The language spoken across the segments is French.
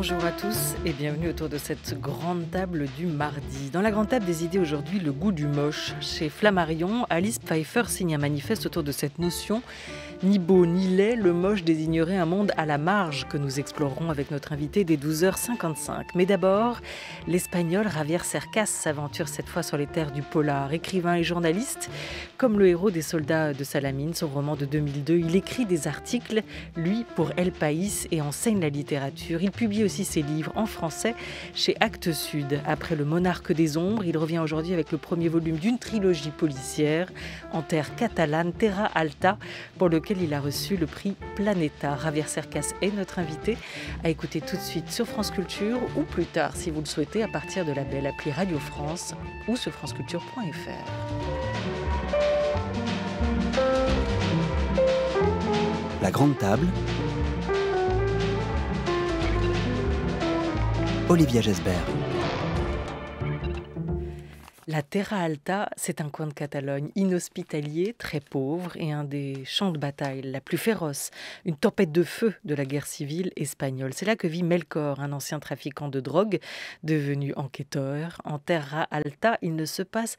Bonjour à tous et bienvenue autour de cette grande table du mardi. Dans la grande table des idées aujourd'hui, le goût du moche. Chez Flammarion, Alice Pfeiffer signe un manifeste autour de cette notion. Ni beau ni laid, le moche désignerait un monde à la marge que nous explorerons avec notre invité dès 12h55. Mais d'abord, l'espagnol Javier Cercas s'aventure cette fois sur les terres du polar. Écrivain et journaliste, comme le héros des Soldats de Salamine, son roman de 2002, il écrit des articles, lui, pour El País et enseigne la littérature. Il publie aussi ses livres en français chez Actes Sud. Après Le Monarque des Ombres, il revient aujourd'hui avec le premier volume d'une trilogie policière en terre catalane, Terra Alta, pour lequel il a reçu le prix Planeta. Javier Cercas est notre invité à écouter tout de suite sur France Culture ou plus tard, si vous le souhaitez, à partir de la belle appli Radio France ou sur franceculture.fr. La grande table. Olivia Gesbert. La Terra Alta, c'est un coin de Catalogne inhospitalier, très pauvre et un des champs de bataille la plus féroce, une tempête de feu de la guerre civile espagnole. C'est là que vit Melchor, un ancien trafiquant de drogue, devenu enquêteur. En Terra Alta, il ne se passe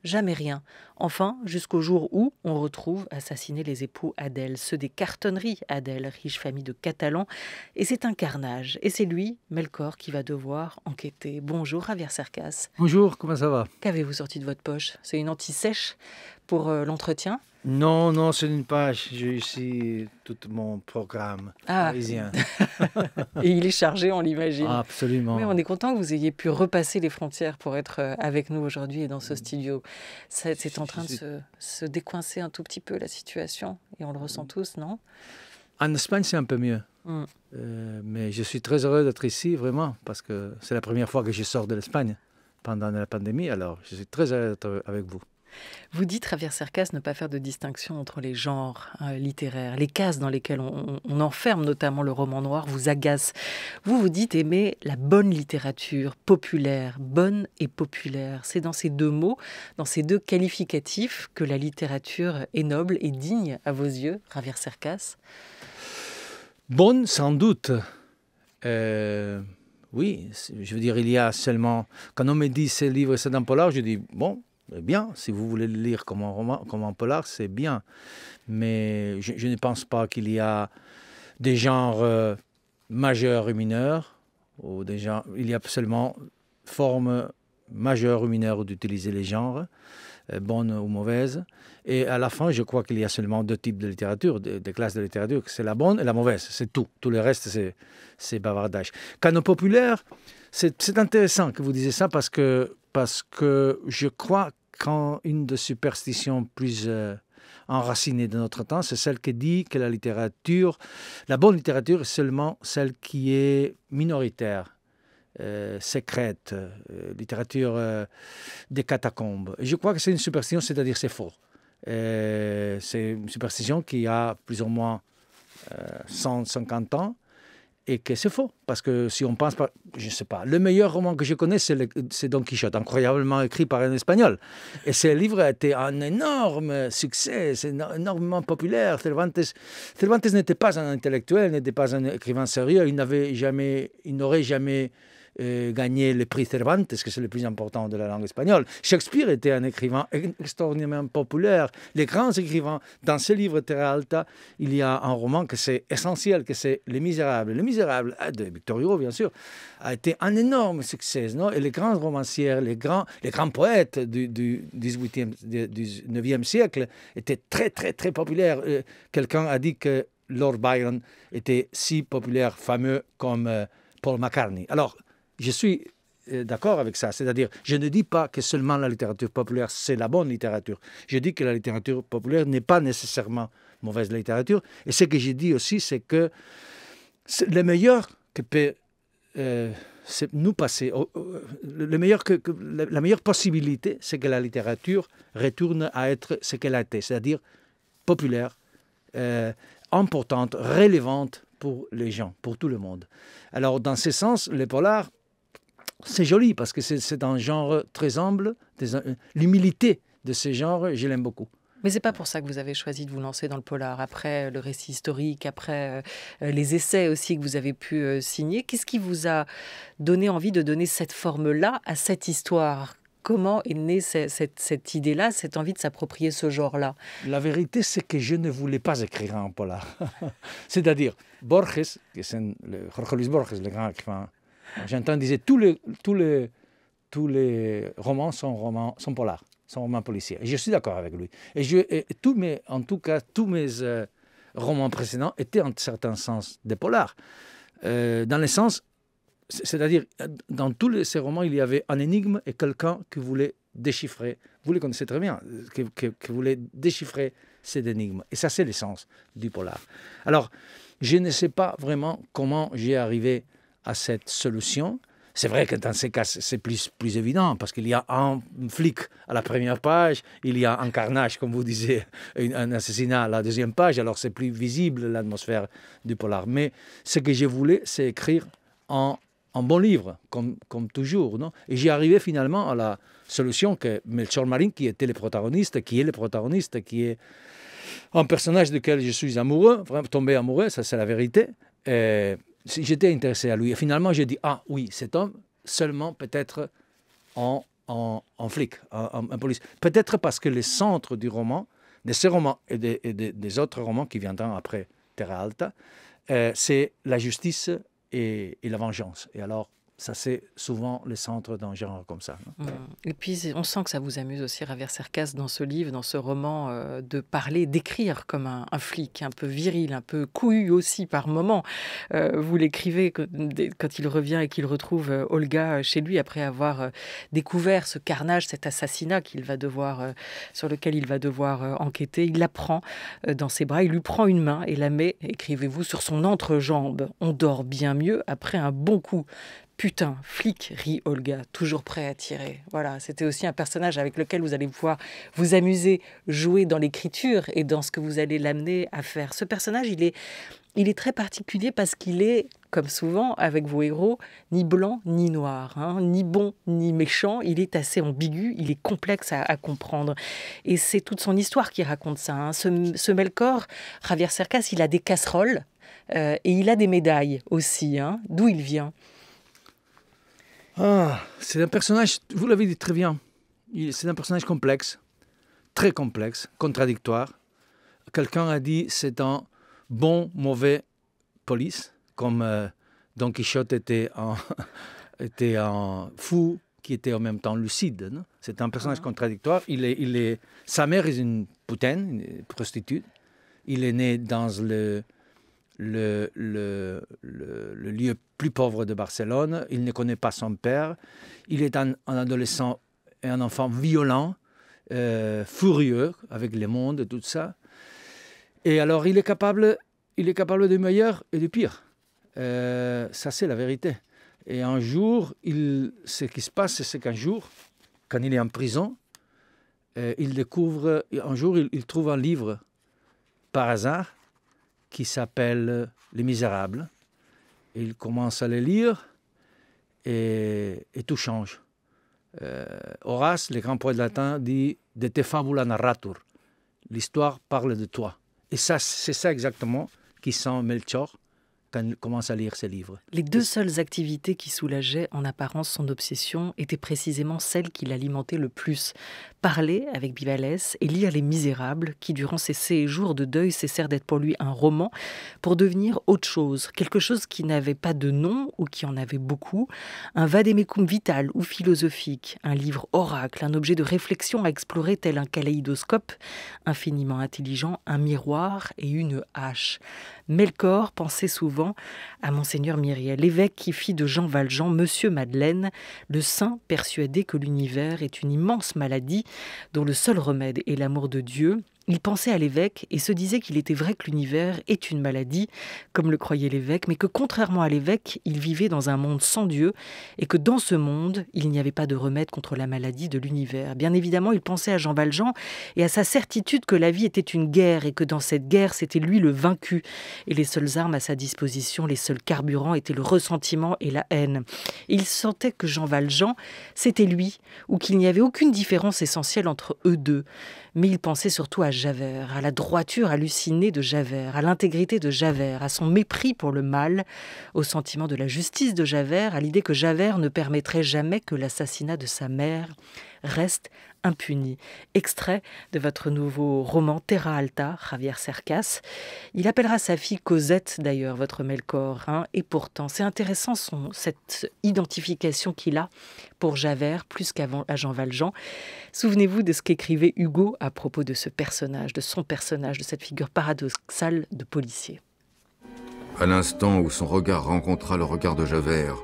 jamais rien. Enfin, jusqu'au jour où on retrouve assassinés les époux Adel, ceux des cartonneries Adel, riche famille de Catalans. Et c'est un carnage. Et c'est lui, Melchor, qui va devoir enquêter. Bonjour, Javier Cercas. Bonjour, comment ça va? Qu'avez-vous sorti de votre poche? C'est une anti-sèche pour l'entretien? Non, c'est une page. J'ai ici tout mon programme parisien. Et il est chargé, on l'imagine. Absolument. Oui, on est content que vous ayez pu repasser les frontières pour être avec nous aujourd'hui et dans ce studio. C'est en train de se décoincer un tout petit peu la situation et on le ressent tous, non? En Espagne, c'est un peu mieux. Mais je suis très heureux d'être ici, vraiment, parce que c'est la première fois que je sors de l'Espagne pendant la pandémie. Alors, je suis très heureux d'être avec vous. Vous dites, Javier Cercas, ne pas faire de distinction entre les genres littéraires. Les cases dans lesquelles on enferme notamment le roman noir vous agacent. Vous dites aimer la bonne littérature, populaire, bonne et populaire. C'est dans ces deux mots, dans ces deux qualificatifs que la littérature est noble et digne à vos yeux, Javier Cercas? Bonne, sans doute. Oui, je veux dire, il y a seulement... Quand on me dit ce livre, c'est un polar, je dis, bon... Bien, si vous voulez le lire comme un roman, comme un polar, c'est bien. Mais je ne pense pas qu'il y a des genres majeurs et mineurs. Ou des genres, il y a seulement forme majeure ou mineure d'utiliser les genres, bonnes ou mauvaises. Et à la fin, je crois qu'il y a seulement deux types de littérature, des classes de littérature. C'est la bonne et la mauvaise, c'est tout. Tout le reste, c'est bavardage. Quant au populaire, c'est intéressant que vous disiez ça parce que je crois qu'une des superstitions plus enracinées de notre temps, c'est celle qui dit que la bonne littérature est seulement celle qui est minoritaire, secrète, littérature des catacombes. Et je crois que c'est une superstition, c'est-à-dire c'est faux. C'est une superstition qui a plus ou moins 150 ans. Et que c'est faux, parce que si on pense, je ne sais pas, le meilleur roman que je connais, c'est Don Quichotte, incroyablement écrit par un Espagnol. Et ce livre a été un énorme succès, c'est énormément populaire. Cervantes n'était pas un intellectuel, n'était pas un écrivain sérieux, il n'aurait jamais gagné le prix Cervantes, que c'est le plus important de la langue espagnole. Shakespeare était un écrivain extraordinairement populaire. Les grands écrivains, dans ce livre Terra Alta, il y a un roman que c'est essentiel, que c'est Les Misérables. Les Misérables, de Victor Hugo, bien sûr, a été un énorme succès. Non? Et les grands romanciers, les grands poètes du 19e siècle étaient très, très, très populaires. Quelqu'un a dit que Lord Byron était si populaire, fameux comme Paul McCartney. Alors, je suis d'accord avec ça. C'est-à-dire, je ne dis pas que seulement la littérature populaire, c'est la bonne littérature. Je dis que la littérature populaire n'est pas nécessairement mauvaise littérature. Et ce que je dis aussi, c'est que le meilleur que peut nous passer, la meilleure possibilité, c'est que la littérature retourne à être ce qu'elle a été, c'est-à-dire populaire, importante, relevante pour les gens, pour tout le monde. Alors, dans ce sens, le polar, c'est joli parce que c'est un genre très humble. L'humilité de ce genre, je l'aime beaucoup. Mais c'est pas pour ça que vous avez choisi de vous lancer dans le polar, après le récit historique, après les essais aussi que vous avez pu signer. Qu'est-ce qui vous a donné envie de donner cette forme-là à cette histoire ? Comment est née cette idée-là, cette envie de s'approprier ce genre-là ? La vérité, c'est que je ne voulais pas écrire un polar. C'est-à-dire, Borges, Jorge Luis Borges, le grand écrivain argentin, disait tous les romans sont polars, sont romans policiers. Et je suis d'accord avec lui. Tous mes romans précédents étaient en certain sens des polars. Dans le sens, c'est-à-dire, dans tous ces romans, il y avait un énigme et quelqu'un qui voulait déchiffrer. Vous le connaissez très bien, qui voulait déchiffrer cette énigme. Et ça, c'est l'essence du polar. Alors, je ne sais pas vraiment comment j'ai arrivé à cette solution. C'est vrai que dans ces cas, c'est plus évident, parce qu'il y a un flic à la première page, il y a un carnage, comme vous disiez, un assassinat à la deuxième page, alors c'est plus visible l'atmosphère du polar. Mais ce que je voulais, c'est écrire un bon livre, comme toujours. Non? Et j'y arrivais finalement à la solution que Melchior Marín, qui est le protagoniste, qui est un personnage duquel je suis amoureux, vraiment tombé amoureux, ça c'est la vérité. J'étais intéressé à lui. Et finalement, j'ai dit, ah oui, cet homme, seulement peut-être en flic, en police. Peut-être parce que le centre du roman, de ces romans et des autres romans qui viendront après Terra Alta, c'est la justice et la vengeance. Et alors, ça c'est souvent le centre d'un genre comme ça. Et puis, on sent que ça vous amuse aussi, Javier Cercas, dans ce livre, dans ce roman, de parler, d'écrire comme un flic, un peu viril, un peu couillu aussi par moments. Vous l'écrivez quand il revient et qu'il retrouve Olga chez lui, après avoir découvert ce carnage, cet assassinat sur lequel il va devoir enquêter. Il la prend dans ses bras, il lui prend une main et la met, écrivez-vous, sur son entrejambe. On dort bien mieux après un bon coup. Putain, flic, rit Olga, toujours prêt à tirer. Voilà, c'était aussi un personnage avec lequel vous allez pouvoir vous amuser, jouer dans l'écriture et dans ce que vous allez l'amener à faire. Ce personnage, il est très particulier parce qu'il est, comme souvent avec vos héros, ni blanc ni noir, ni bon ni méchant. Il est assez ambigu, il est complexe à comprendre. Et c'est toute son histoire qui raconte ça. Ce Melchior, Javier Cercas, il a des casseroles et il a des médailles aussi. D'où il vient ? C'est un personnage, vous l'avez dit très bien, c'est un personnage complexe, très complexe, contradictoire. Quelqu'un a dit c'est un bon, mauvais police, comme Don Quichotte était un fou qui était en même temps lucide. Non? C'est un personnage contradictoire. Sa mère est une putaine, une prostituée. Il est né dans le lieu plus pauvre de Barcelone. Il ne connaît pas son père. Il est un adolescent et un enfant violent, furieux avec le monde et tout ça. Et alors, il est capable du meilleur et du pire. Ça, c'est la vérité. Et un jour, ce qui se passe, c'est qu'un jour, quand il est en prison, il trouve un livre par hasard qui s'appelle Les Misérables. Et il commence à le lire et tout change. Horace, le grand poète latin, dit « De te fabula narratur ». L'histoire parle de toi. Et ça, c'est ça exactement qui sent Melchior quand il commence à lire ses livres. Les deux seules activités qui soulageaient en apparence son obsession étaient précisément celles qui l'alimentaient le plus. Parler avec Vivalès et lire Les Misérables, qui durant ses séjours de deuil cessèrent d'être pour lui un roman, pour devenir autre chose, quelque chose qui n'avait pas de nom ou qui en avait beaucoup, un vademecum vital ou philosophique, un livre oracle, un objet de réflexion à explorer tel un kaléidoscope, infiniment intelligent, un miroir et une hache. Melchior pensait souvent à Monseigneur Myriel, l'évêque qui fit de Jean Valjean Monsieur Madeleine, le saint persuadé que l'univers est une immense maladie dont le seul remède est l'amour de Dieu, Il pensait à l'évêque et se disait qu'il était vrai que l'univers est une maladie, comme le croyait l'évêque, mais que contrairement à l'évêque, il vivait dans un monde sans Dieu et que dans ce monde, il n'y avait pas de remède contre la maladie de l'univers. Bien évidemment, il pensait à Jean Valjean et à sa certitude que la vie était une guerre et que dans cette guerre, c'était lui le vaincu. Et les seules armes à sa disposition, les seuls carburants étaient le ressentiment et la haine. Il sentait que Jean Valjean, c'était lui, ou qu'il n'y avait aucune différence essentielle entre eux deux. Mais il pensait surtout à Javert, à la droiture hallucinée de Javert, à l'intégrité de Javert, à son mépris pour le mal, au sentiment de la justice de Javert, à l'idée que Javert ne permettrait jamais que l'assassinat de sa mère reste impuni. Extrait de votre nouveau roman Terra Alta, Javier Cercas. Il appellera sa fille Cosette, d'ailleurs, votre Melchior. Et pourtant, c'est intéressant cette identification qu'il a pour Javert, plus qu'avant à Jean Valjean. Souvenez-vous de ce qu'écrivait Hugo à propos de ce personnage, de son personnage, de cette figure paradoxale de policier. À l'instant où son regard rencontra le regard de Javert,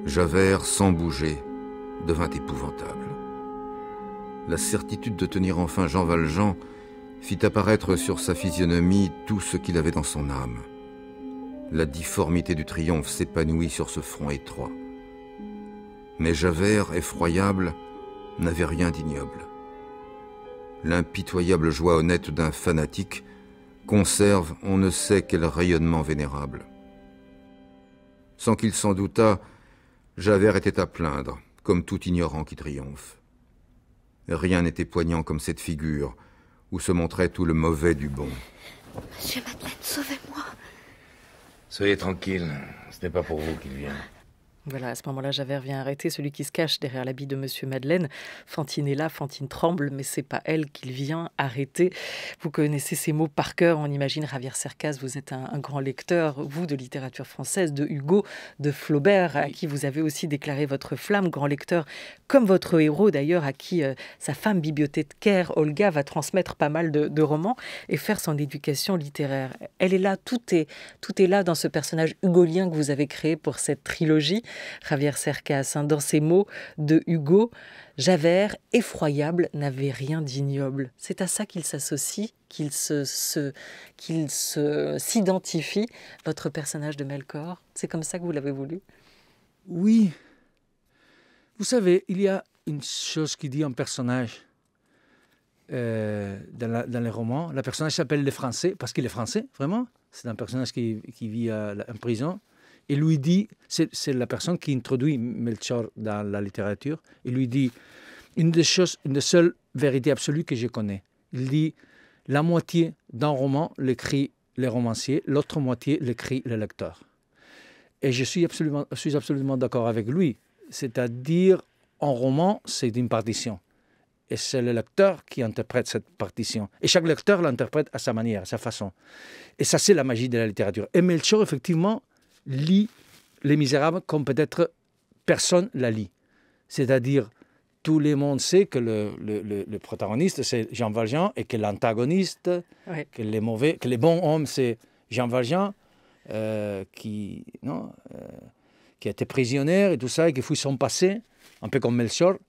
Javert, sans bouger, devint épouvantable. La certitude de tenir enfin Jean Valjean fit apparaître sur sa physionomie tout ce qu'il avait dans son âme. La difformité du triomphe s'épanouit sur ce front étroit. Mais Javert, effroyable, n'avait rien d'ignoble. L'impitoyable joie honnête d'un fanatique conserve on ne sait quel rayonnement vénérable. Sans qu'il s'en doutât, Javert était à plaindre, comme tout ignorant qui triomphe. Rien n'était poignant comme cette figure, où se montrait tout le mauvais du bon. Monsieur Madeleine, sauvez-moi. Soyez tranquille, ce n'est pas pour vous qu'il vient. Voilà, à ce moment-là, Javert vient arrêter celui qui se cache derrière l'habit de Monsieur Madeleine. Fantine est là, Fantine tremble, mais c'est pas elle qu'il vient arrêter. Vous connaissez ces mots par cœur, on imagine. Javier Cercas, vous êtes un grand lecteur, vous, de littérature française, de Hugo, de Flaubert, à qui vous avez aussi déclaré votre flamme, grand lecteur, comme votre héros d'ailleurs, à qui sa femme bibliothécaire, Olga, va transmettre pas mal de romans et faire son éducation littéraire. Elle est là, tout est là dans ce personnage hugolien que vous avez créé pour cette trilogie. Javier Cercas, dans ces mots de Hugo, Javert, effroyable, n'avait rien d'ignoble. C'est à ça qu'il s'associe, qu'il s'identifie, votre personnage de Melchior. C'est comme ça que vous l'avez voulu? Oui. Vous savez, il y a une chose qui dit un personnage dans les romans. Le personnage s'appelle le Français, parce qu'il est français, vraiment. C'est un personnage qui vit en prison. Il lui dit, c'est la personne qui introduit Melchior dans la littérature, il lui dit une des seules vérités absolues que je connais. Il dit, la moitié d'un roman l'écrit le romancier, l'autre moitié l'écrit le lecteur. Et je suis absolument d'accord avec lui. C'est-à-dire, un roman, c'est une partition. Et c'est le lecteur qui interprète cette partition. Et chaque lecteur l'interprète à sa manière, à sa façon. Et ça, c'est la magie de la littérature. Et Melchior, effectivement, lit Les Misérables comme peut-être personne la lit. C'est-à-dire, tout le monde sait que le protagoniste, c'est Jean Valjean, et que l'antagoniste, Ouais. que les bons hommes, c'est Jean Valjean, qui a été prisonnier et tout ça, et qui fuit son passé, un peu comme Melchior,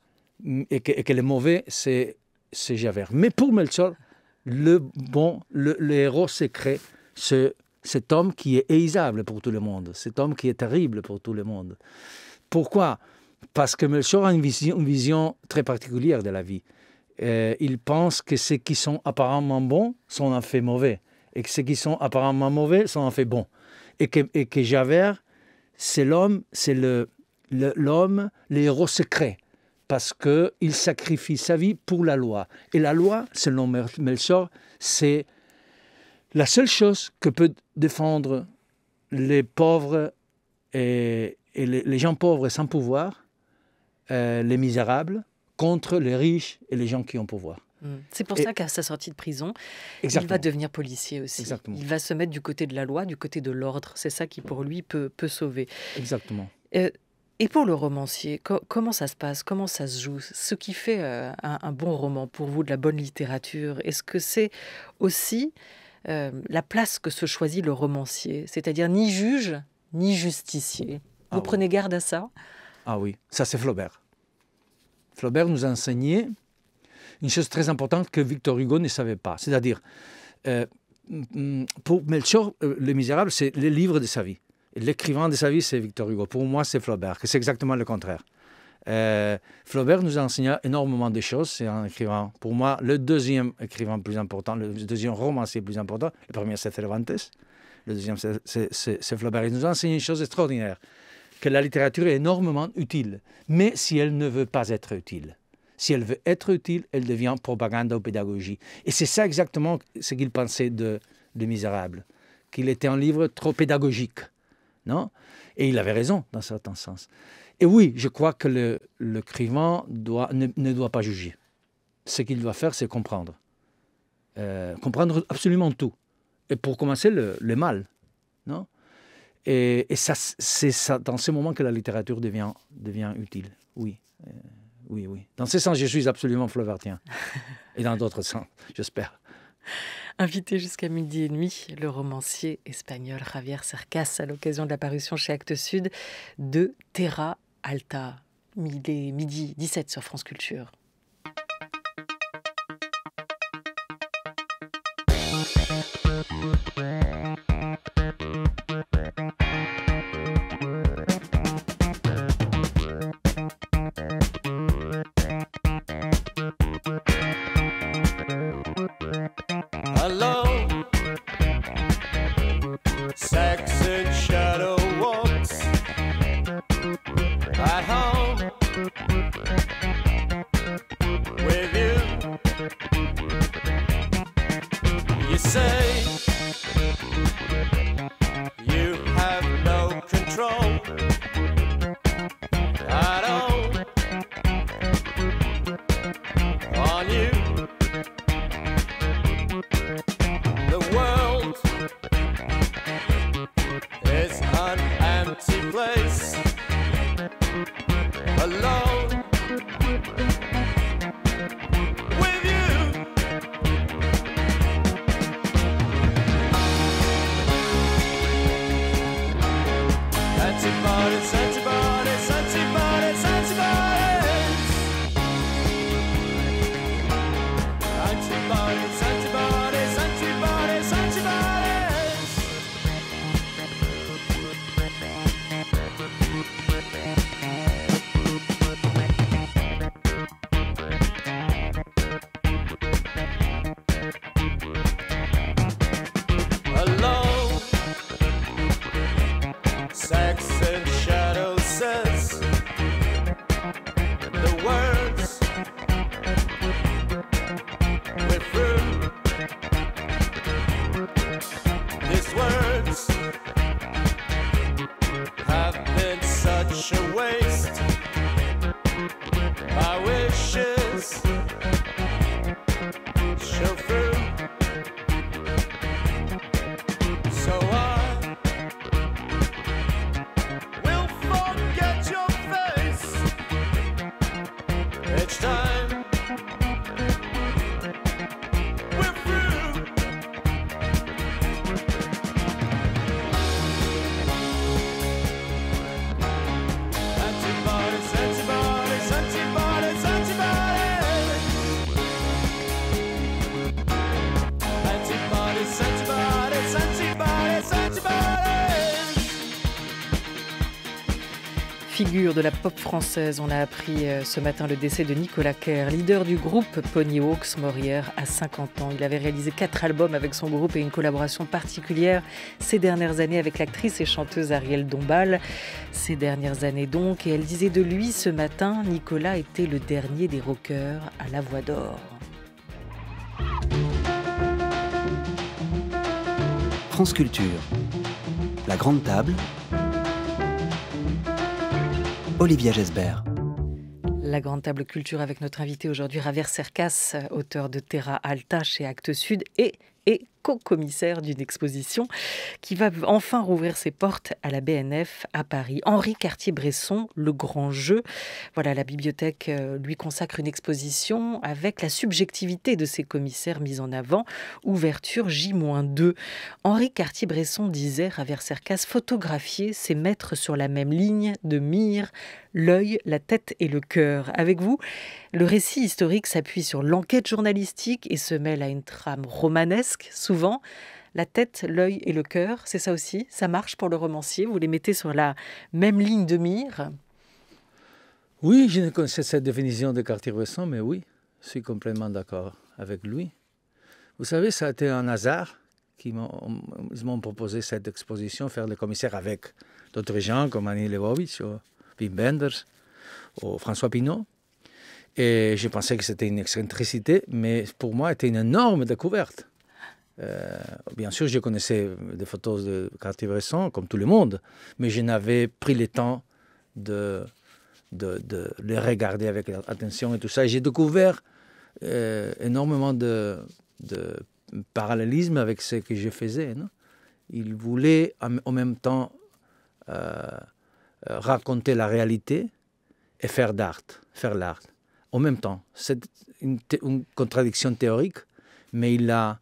et que les mauvais, c'est Javert. Mais pour Melchior, le héros secret, cet homme qui est haïssable pour tout le monde, cet homme qui est terrible pour tout le monde. Pourquoi? Parce que Melchior a une vision très particulière de la vie. Il pense que ceux qui sont apparemment bons sont en fait mauvais, et que ceux qui sont apparemment mauvais sont en fait bons. Et que Javert, c'est l'homme, le héros secret, parce qu'il sacrifie sa vie pour la loi. Et la loi, selon Melchior, c'est la seule chose que peut défendre les pauvres et les gens pauvres sans pouvoir, les misérables, contre les riches et les gens qui ont pouvoir. C'est pour ça qu'à sa sortie de prison, Exactement. il va devenir policier aussi. Exactement. Il va se mettre du côté de la loi, du côté de l'ordre. C'est ça qui, pour lui, peut sauver. Exactement. Et pour le romancier, comment ça se passe? Comment ça se joue? Ce qui fait un bon roman pour vous, de la bonne littérature, est-ce que c'est aussi la place que se choisit le romancier? C'est-à-dire ni juge, ni justicier. Vous prenez garde à ça? Ah oui, ça c'est Flaubert. Flaubert nous a enseigné une chose très importante que Victor Hugo ne savait pas. C'est-à-dire, pour Melchior, Les Misérables, c'est le livre de sa vie. L'écrivain de sa vie, c'est Victor Hugo. Pour moi, c'est Flaubert, que c'est exactement le contraire. Flaubert nous a enseigné énormément de choses. C'est un écrivain, pour moi, le deuxième écrivain plus important, le deuxième romancier plus important. Le premier, c'est Cervantes. Le deuxième, c'est Flaubert. Il nous a enseigné une chose extraordinaire, que la littérature est énormément utile, mais si elle ne veut pas être utile. Si elle veut être utile, elle devient propagande ou pédagogie. Et c'est ça exactement ce qu'il pensait de Misérables, qu'il était un livre trop pédagogique. Non ? Et il avait raison, dans un certain sens. Et oui, je crois que l'écrivain ne doit pas juger. Ce qu'il doit faire, c'est comprendre. Comprendre absolument tout. Et pour commencer, le mal. Non ? Et ça, c'est ça, dans ce moment que la littérature devient utile. Oui. Oui. Dans ce sens, je suis absolument flaubertien. Et dans d'autres sens, j'espère. Invité jusqu'à 12h30, le romancier espagnol Javier Cercas, à l'occasion de la parution chez Actes Sud de Terra Alta. Il est 12h17 sur France Culture. Figure de la pop française, on a appris ce matin le décès de Nicolas Kerr, leader du groupe Pony Hawks, mort hier à 50 ans. Il avait réalisé 4 albums avec son groupe et une collaboration particulière ces dernières années avec l'actrice et chanteuse Ariel Dombal. Ces dernières années donc, et elle disait de lui ce matin, Nicolas était le dernier des rockers à la voix d'or. France Culture, la grande table, Olivia Gesbert. La grande table culture avec notre invité aujourd'hui, Javier Cercas, auteur de Terra Alta chez Actes Sud et et co-commissaire d'une exposition qui va enfin rouvrir ses portes à la BNF à Paris. Henri Cartier-Bresson, Le Grand Jeu. Voilà, la bibliothèque lui consacre une exposition avec la subjectivité de ses commissaires mise en avant. Ouverture J-2. Henri Cartier-Bresson disait, Javier Cercas, photographier, c'est mettre sur la même ligne de mire l'œil, la tête et le cœur. Avec vous, le récit historique s'appuie sur l'enquête journalistique et se mêle à une trame romanesque. Souvent, la tête, l'œil et le cœur, c'est ça aussi, ça marche pour le romancier. Vous les mettez sur la même ligne de mire. Oui, je ne connaissais cette définition de Cartier-Bresson, mais oui, je suis complètement d'accord avec lui. Vous savez, ça a été un hasard qu'ils m'ont proposé cette exposition, faire le commissaire avec d'autres gens comme Annie Leibovitch, ou Wim Wenders, ou François Pinault. Et je pensais que c'était une excentricité, mais pour moi, c'était une énorme découverte. Bien sûr, je connaissais des photos de Cartier-Bresson, comme tout le monde, mais je n'avais pris le temps de les regarder avec attention et tout ça. Et j'ai découvert énormément de parallélisme avec ce que je faisais. Non? Il voulait en même temps raconter la réalité et faire l'art. En même temps. C'est une contradiction théorique, mais il a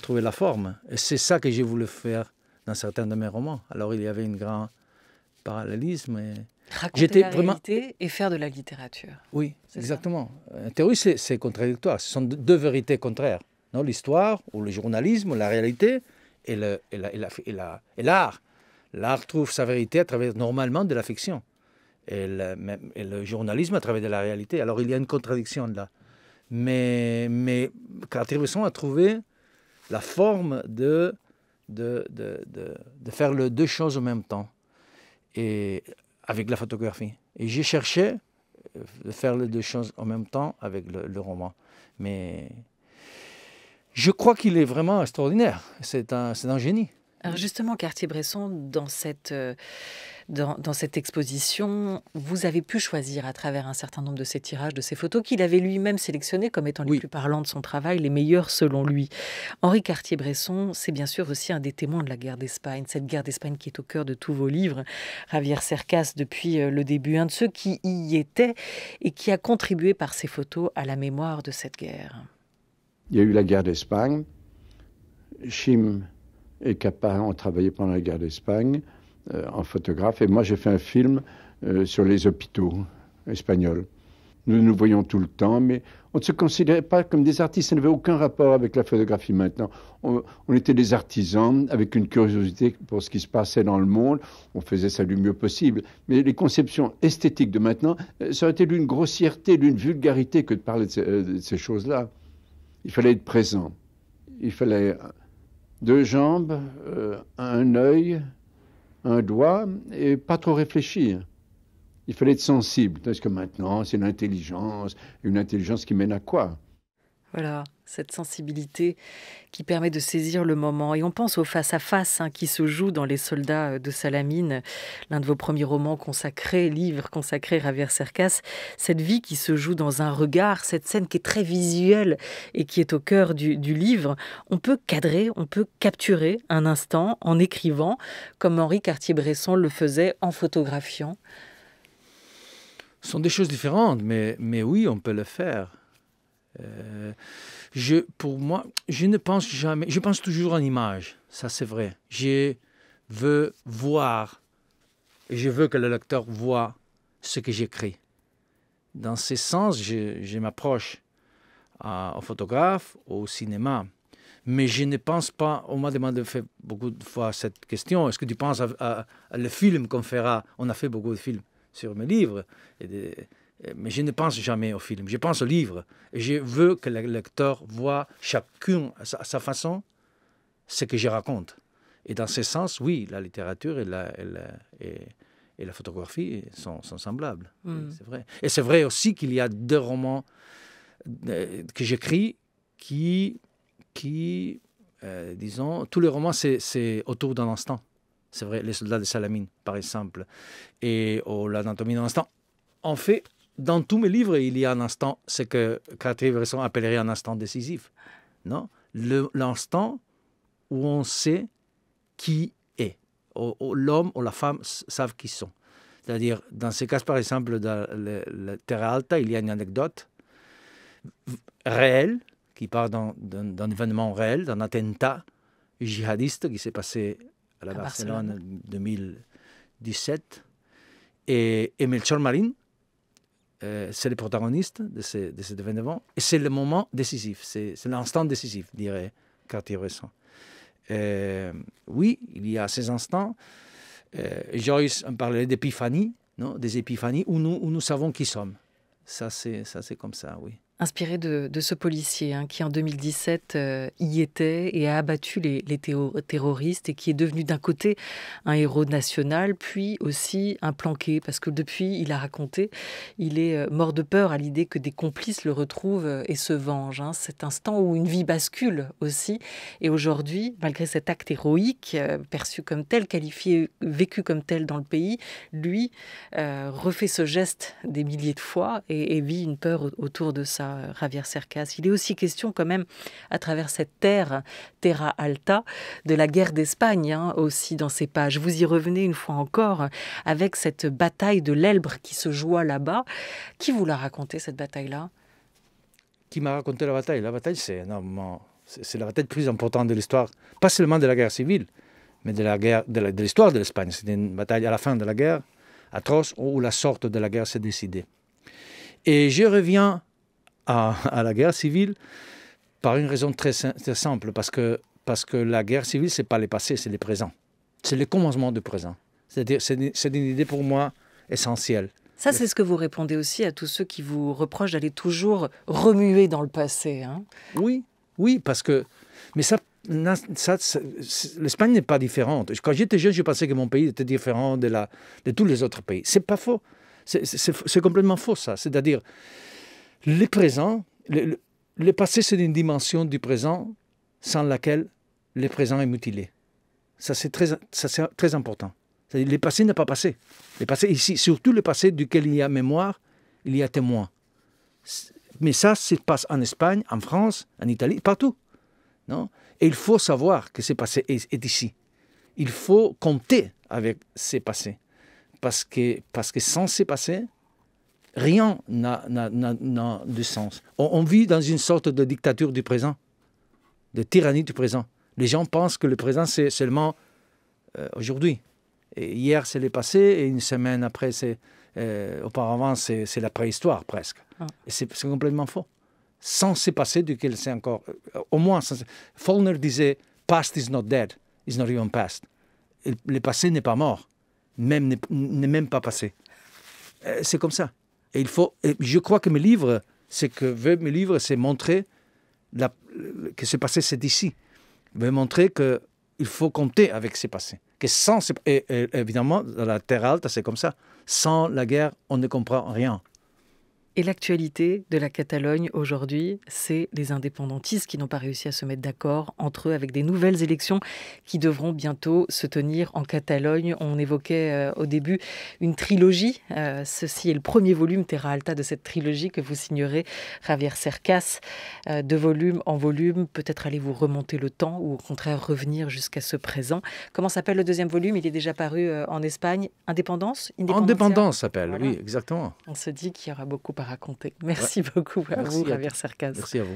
trouvé la forme. Et c'est ça que j'ai voulu faire dans certains de mes romans. Alors il y avait un grand parallélisme. Raconter la réalité et faire de la littérature. Oui, exactement. En théorie, c'est contradictoire. Ce sont deux vérités contraires. Non, l'histoire, ou le journalisme, ou la réalité, et l'art. L'art trouve sa vérité à travers, normalement, de la fiction. Et le journalisme à travers de la réalité. Alors, il y a une contradiction là. Mais Cartier-Bresson a trouvé la forme de faire les deux choses en même temps. Et avec la photographie. Et j'ai cherché de faire les deux choses en même temps avec le roman. Mais je crois qu'il est vraiment extraordinaire. C'est un génie. Alors justement, Cartier-Bresson, dans cette exposition, vous avez pu choisir à travers un certain nombre de ses tirages, de ses photos, qu'il avait lui-même sélectionnées comme étant les plus parlants de son travail, les meilleurs selon lui. Henri Cartier-Bresson, c'est bien sûr aussi un des témoins de la guerre d'Espagne, cette guerre d'Espagne qui est au cœur de tous vos livres. Javier Cercas, depuis le début, un de ceux qui y était et qui a contribué par ses photos à la mémoire de cette guerre. Il y a eu la guerre d'Espagne. Chim et Capa ont travaillé pendant la guerre d'Espagne en photographe. Et moi, j'ai fait un film sur les hôpitaux espagnols. Nous nous voyons tout le temps, mais on ne se considérait pas comme des artistes. Ça n'avait aucun rapport avec la photographie maintenant. On était des artisans avec une curiosité pour ce qui se passait dans le monde. On faisait ça du mieux possible. Mais les conceptions esthétiques de maintenant, ça aurait été d'une grossièreté, d'une vulgarité que de parler de ces choses-là. Il fallait être présent. Il fallait 2 jambes, un œil, un doigt, et pas trop réfléchir. Il fallait être sensible, parce que maintenant, c'est l'intelligence, une intelligence qui mène à quoi? Voilà, cette sensibilité qui permet de saisir le moment. Et on pense au face-à-face qui se joue dans Les Soldats de Salamine, l'un de vos premiers romans livres consacrés, Javier Cercas. Cette vie qui se joue dans un regard, cette scène qui est très visuelle et qui est au cœur du livre. On peut cadrer, on peut capturer un instant en écrivant, comme Henri Cartier-Bresson le faisait en photographiant. Ce sont des choses différentes, mais oui, on peut le faire. Pour moi, je ne pense jamais, je pense toujours en image, ça c'est vrai. Je veux voir, et je veux que le lecteur voit ce que j'écris. Dans ce sens, je m'approche au photographe, au cinéma, mais je ne pense pas, on m'a demandé beaucoup de fois cette question, est-ce que tu penses à le film qu'on fera? On a fait beaucoup de films sur mes livres, mais je ne pense jamais au film, je pense au livre. Et je veux que le lecteur voit chacun à sa façon ce que je raconte. Et dans ce sens, oui, la littérature et la photographie sont semblables. C'est vrai. Et c'est vrai aussi qu'il y a 2 romans que j'écris qui disons, tous les romans, c'est autour d'un instant. C'est vrai, Les Soldats de Salamine, par exemple, et L'Anatomie d'un instant. En fait, dans tous mes livres, il y a un instant, ce que Cartier-Bresson appellerait un instant décisif. Non? l'instant où on sait qui est. L'homme ou la femme savent qui sont. C'est-à-dire, dans ce cas, par exemple, dans la Terra Alta, il y a une anecdote réelle qui part d'un événement réel, d'un attentat djihadiste qui s'est passé à Barcelone en 2017. Et Melchor Marín, c'est le protagoniste de cet événement. Et c'est le moment décisif, c'est l'instant décisif, dirait Cartier-Bresson. Oui, il y a ces instants. Joyce en parlait d'épiphanie, des épiphanies où nous savons qui sommes. Ça, c'est comme ça, oui. Inspiré de ce policier qui, en 2017, y était et a abattu les terroristes et qui est devenu d'un côté un héros national, puis aussi un planqué, parce que depuis, il a raconté, il est mort de peur à l'idée que des complices le retrouvent et se vengent. Cet instant où une vie bascule aussi. Et aujourd'hui, malgré cet acte héroïque, perçu comme tel, qualifié, vécu comme tel dans le pays, lui refait ce geste des milliers de fois et vit une peur autour de ça. Javier Cercas. Il est aussi question quand même, à travers cette Terra Alta, de la guerre d'Espagne, aussi dans ces pages. Vous y revenez une fois encore avec cette bataille de l'Elbre qui se joua là-bas. Qui vous l'a raconté, cette bataille-là? Qui m'a raconté la bataille? La bataille, c'est la bataille la plus importante de l'histoire, pas seulement de la guerre civile, mais de l'histoire de l'Espagne. C'était une bataille à la fin de la guerre, atroce, où la sorte de la guerre s'est décidée. Et je reviens à la guerre civile par une raison très simple, parce que la guerre civile, ce n'est pas le passé, c'est le présent. C'est le commencement du présent. C'est-à-dire, c'est une idée pour moi essentielle. Ça, c'est ce que vous répondez aussi à tous ceux qui vous reprochent d'aller toujours remuer dans le passé. Oui, parce que... Mais l'Espagne n'est pas différente. Quand j'étais jeune, je pensais que mon pays était différent de tous les autres pays. Ce n'est pas faux. C'est complètement faux, ça. C'est-à-dire... Le présent, le passé, c'est une dimension du présent sans laquelle le présent est mutilé. Ça, c'est très important. C'est-à-dire, le passé n'est pas passé. Le passé, ici, surtout le passé duquel il y a mémoire, il y a témoin. Mais ça se passe en Espagne, en France, en Italie, partout. Non? Et il faut savoir que ce passé est ici. Il faut compter avec ces passés. Parce que sans ces passés, rien n'a de sens. On vit dans une sorte de dictature du présent, de tyrannie du présent. Les gens pensent que le présent, c'est seulement aujourd'hui. Et hier, c'est le passé, et une semaine après, auparavant, c'est la préhistoire, presque. Et c'est complètement faux. Sans ce passé duquel c'est encore... au moins, Faulkner disait « Past is not dead, it's not even past ». Le passé n'est pas mort, n'est même pas passé. C'est comme ça. Et je crois que mes livres, c'est montrer que ce passé, c'est d'ici. Mais montrer qu'il faut compter avec ce passé. Que et évidemment, dans la Terre Alta, c'est comme ça. Sans la guerre, on ne comprend rien. Et l'actualité de la Catalogne aujourd'hui, c'est les indépendantistes qui n'ont pas réussi à se mettre d'accord entre eux avec des nouvelles élections qui devront bientôt se tenir en Catalogne. On évoquait au début une trilogie. Ceci est le premier volume Terra Alta de cette trilogie que vous signerez, Javier Cercas. De volume en volume, peut-être allez-vous remonter le temps ou au contraire revenir jusqu'à ce présent. Comment s'appelle le deuxième volume? Il est déjà paru en Espagne. Indépendance? Indépendance s'appelle, voilà. Oui, exactement. On se dit qu'il y aura beaucoup à raconter. Merci beaucoup à vous, Javier Cercas. Merci à vous.